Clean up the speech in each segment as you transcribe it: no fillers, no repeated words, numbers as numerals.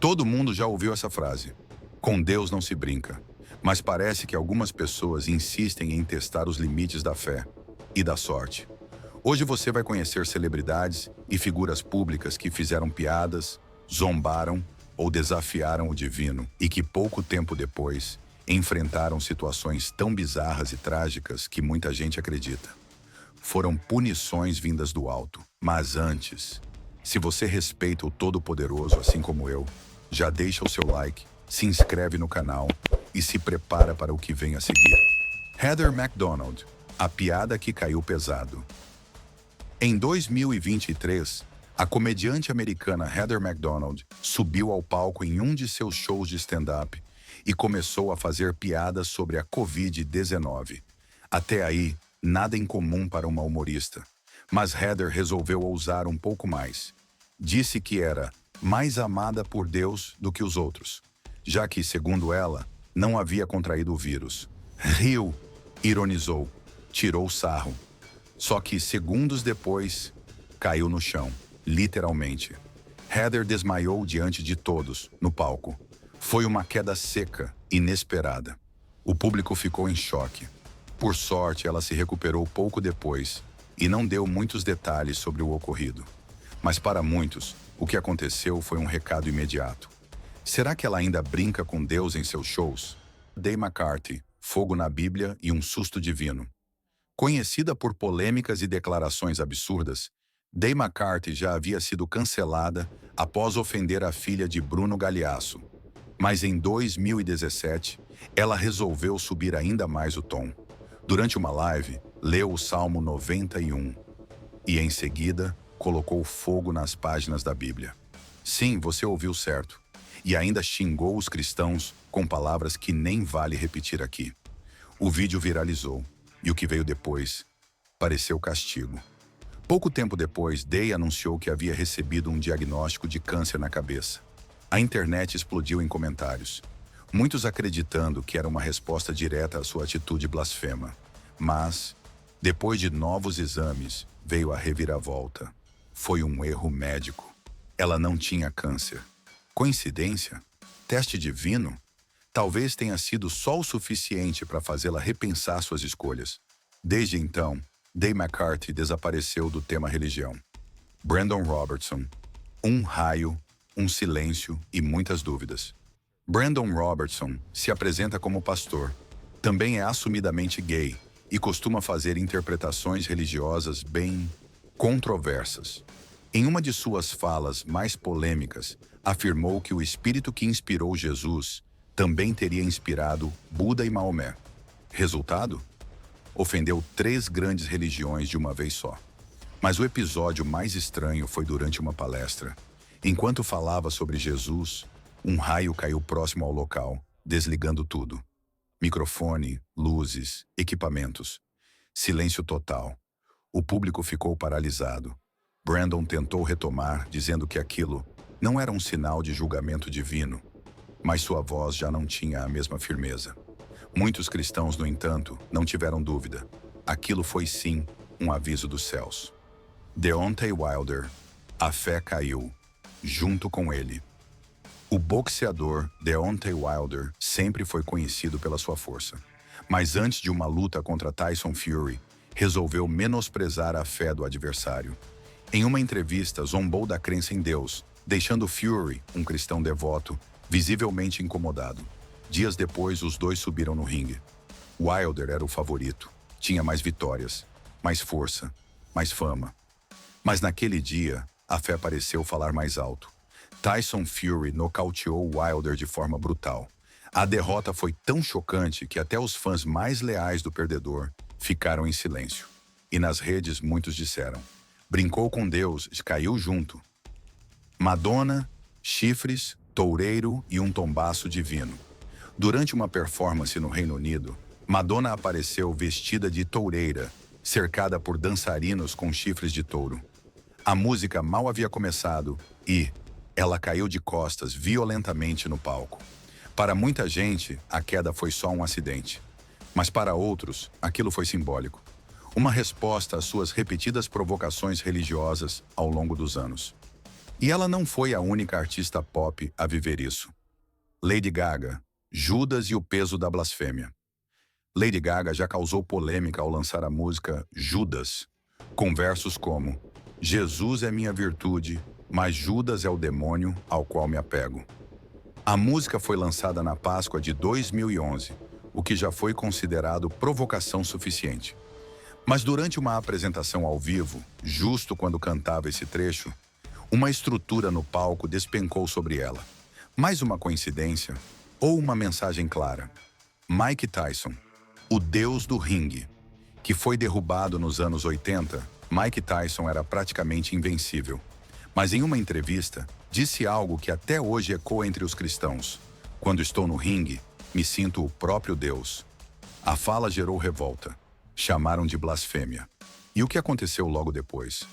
Todo mundo já ouviu essa frase. Com Deus não se brinca. Mas parece que algumas pessoas insistem em testar os limites da fé e da sorte. Hoje você vai conhecer celebridades e figuras públicas que fizeram piadas, zombaram ou desafiaram o divino e que pouco tempo depois enfrentaram situações tão bizarras e trágicas que muita gente acredita. Foram punições vindas do alto. Mas antes, se você respeita o Todo-Poderoso assim como eu, já deixa o seu like, se inscreve no canal e se prepara para o que vem a seguir. Heather McDonald, a piada que caiu pesado. Em 2023, a comediante americana Heather McDonald subiu ao palco em um de seus shows de stand-up e começou a fazer piadas sobre a Covid-19. Até aí, nada incomum para uma humorista. Mas Heather resolveu ousar um pouco mais. Disse que era mais amada por Deus do que os outros, já que, segundo ela, não havia contraído o vírus. Riu, ironizou, tirou sarro. Só que, segundos depois, caiu no chão, literalmente. Heather desmaiou diante de todos, no palco. Foi uma queda seca, inesperada. O público ficou em choque. Por sorte, ela se recuperou pouco depois e não deu muitos detalhes sobre o ocorrido. Mas para muitos, o que aconteceu foi um recado imediato. Será que ela ainda brinca com Deus em seus shows? Dave McCarthy, Fogo na Bíblia e um Susto Divino. Conhecida por polêmicas e declarações absurdas, Dave McCarthy já havia sido cancelada após ofender a filha de Bruno Galhaço. Mas em 2017, ela resolveu subir ainda mais o tom. Durante uma live, leu o Salmo 91 e, em seguida, colocou fogo nas páginas da Bíblia. Sim, você ouviu certo. E ainda xingou os cristãos com palavras que nem vale repetir aqui. O vídeo viralizou, e o que veio depois pareceu castigo. Pouco tempo depois, Day anunciou que havia recebido um diagnóstico de câncer na cabeça. A internet explodiu em comentários, muitos acreditando que era uma resposta direta à sua atitude blasfema. Mas, depois de novos exames, veio a reviravolta. Foi um erro médico. Ela não tinha câncer. Coincidência? Teste divino? Talvez tenha sido só o suficiente para fazê-la repensar suas escolhas. Desde então, Dave McCarthy desapareceu do tema religião. Brandon Robertson. Um raio, um silêncio e muitas dúvidas. Brandon Robertson se apresenta como pastor. Também é assumidamente gay e costuma fazer interpretações religiosas bem controversas. Em uma de suas falas mais polêmicas, afirmou que o espírito que inspirou Jesus também teria inspirado Buda e Maomé. Resultado? Ofendeu 3 grandes religiões de uma vez só. Mas o episódio mais estranho foi durante uma palestra. Enquanto falava sobre Jesus, um raio caiu próximo ao local, desligando tudo. Microfone, luzes, equipamentos. Silêncio total. O público ficou paralisado. Brandon tentou retomar, dizendo que aquilo não era um sinal de julgamento divino, mas sua voz já não tinha a mesma firmeza. Muitos cristãos, no entanto, não tiveram dúvida. Aquilo foi sim um aviso dos céus. Deontay Wilder. A fé caiu, junto com ele. O boxeador Deontay Wilder sempre foi conhecido pela sua força. Mas antes de uma luta contra Tyson Fury, resolveu menosprezar a fé do adversário. Em uma entrevista, zombou da crença em Deus, deixando Fury, um cristão devoto, visivelmente incomodado. Dias depois, os dois subiram no ringue. Wilder era o favorito. Tinha mais vitórias, mais força, mais fama. Mas naquele dia, a fé pareceu falar mais alto. Tyson Fury nocauteou Wilder de forma brutal. A derrota foi tão chocante que até os fãs mais leais do perdedor ficaram em silêncio. E nas redes muitos disseram: brincou com Deus, caiu junto. Madonna, chifres, toureiro e um tombaço divino. Durante uma performance no Reino Unido, Madonna apareceu vestida de toureira, cercada por dançarinos com chifres de touro. A música mal havia começado e ela caiu de costas violentamente no palco. Para muita gente, a queda foi só um acidente. Mas para outros, aquilo foi simbólico. Uma resposta às suas repetidas provocações religiosas ao longo dos anos. E ela não foi a única artista pop a viver isso. Lady Gaga, Judas e o peso da blasfêmia. Lady Gaga já causou polêmica ao lançar a música Judas, com versos como Jesus é minha virtude, mas Judas é o demônio ao qual me apego. A música foi lançada na Páscoa de 2011, o que já foi considerado provocação suficiente. Mas durante uma apresentação ao vivo, justo quando cantava esse trecho, uma estrutura no palco despencou sobre ela. Mais uma coincidência ou uma mensagem clara? Mike Tyson, o deus do ringue, que foi derrubado nos anos 80, Mike Tyson era praticamente invencível. Mas em uma entrevista, disse algo que até hoje ecoa entre os cristãos. Quando estou no ringue, me sinto o próprio Deus. A fala gerou revolta. Chamaram de blasfêmia. E o que aconteceu logo depois?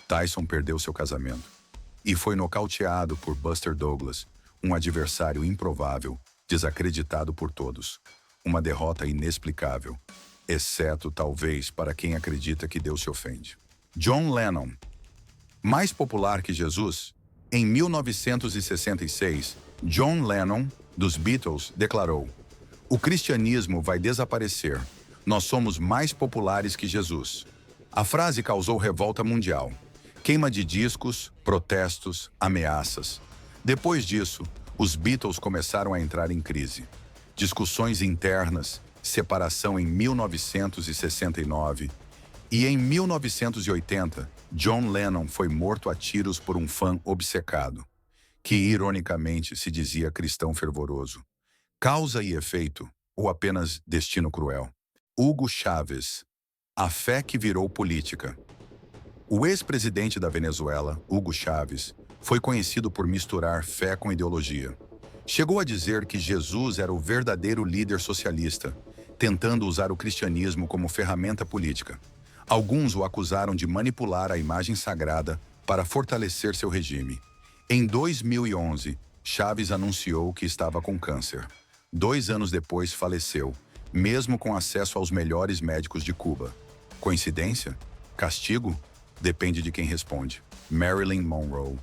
Tyson perdeu seu casamento e foi nocauteado por Buster Douglas, um adversário improvável, desacreditado por todos. Uma derrota inexplicável, exceto talvez para quem acredita que Deus se ofende. John Lennon, mais popular que Jesus? Em 1966, John Lennon, dos Beatles, declarou: "O cristianismo vai desaparecer. Nós somos mais populares que Jesus." A frase causou revolta mundial. Queima de discos, protestos, ameaças. Depois disso, os Beatles começaram a entrar em crise. Discussões internas, separação em 1969 e em 1980, John Lennon foi morto a tiros por um fã obcecado, que ironicamente se dizia cristão fervoroso. Causa e efeito, ou apenas destino cruel? Hugo Chávez, a fé que virou política. O ex-presidente da Venezuela, Hugo Chávez, foi conhecido por misturar fé com ideologia. Chegou a dizer que Jesus era o verdadeiro líder socialista, tentando usar o cristianismo como ferramenta política. Alguns o acusaram de manipular a imagem sagrada para fortalecer seu regime. Em 2011, Chávez anunciou que estava com câncer. 2 anos depois, faleceu, mesmo com acesso aos melhores médicos de Cuba. Coincidência? Castigo? Depende de quem responde. Marilyn Monroe.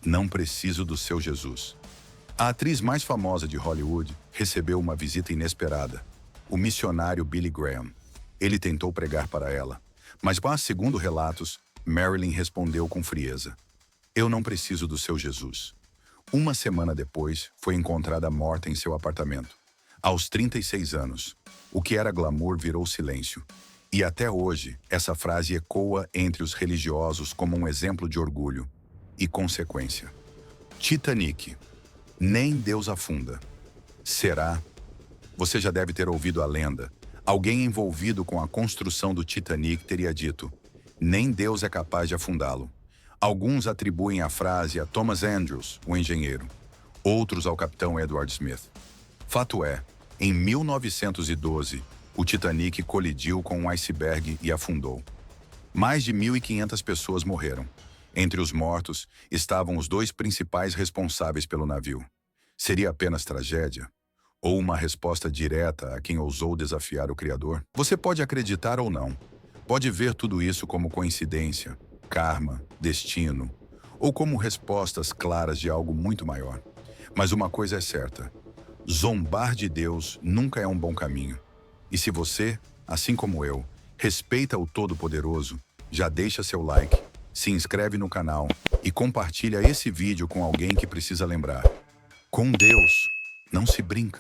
Não preciso do seu Jesus. A atriz mais famosa de Hollywood recebeu uma visita inesperada. O missionário Billy Graham. Ele tentou pregar para ela, mas, segundo relatos, Marilyn respondeu com frieza: "Eu não preciso do seu Jesus." Uma semana depois, foi encontrada morta em seu apartamento. Aos 36 anos, o que era glamour virou silêncio. E até hoje, essa frase ecoa entre os religiosos como um exemplo de orgulho e consequência. Titanic. Nem Deus afunda. Será? Você já deve ter ouvido a lenda. Alguém envolvido com a construção do Titanic teria dito: "Nem Deus é capaz de afundá-lo." Alguns atribuem a frase a Thomas Andrews, o engenheiro. Outros ao capitão Edward Smith. Fato é, em 1912, o Titanic colidiu com um iceberg e afundou. Mais de 1.500 pessoas morreram. Entre os mortos estavam os 2 principais responsáveis pelo navio. Seria apenas tragédia? Ou uma resposta direta a quem ousou desafiar o Criador? Você pode acreditar ou não. Pode ver tudo isso como coincidência, karma, destino, ou como respostas claras de algo muito maior. Mas uma coisa é certa: zombar de Deus nunca é um bom caminho. E se você, assim como eu, respeita o Todo-Poderoso, já deixa seu like, se inscreve no canal e compartilha esse vídeo com alguém que precisa lembrar: com Deus não se brinca.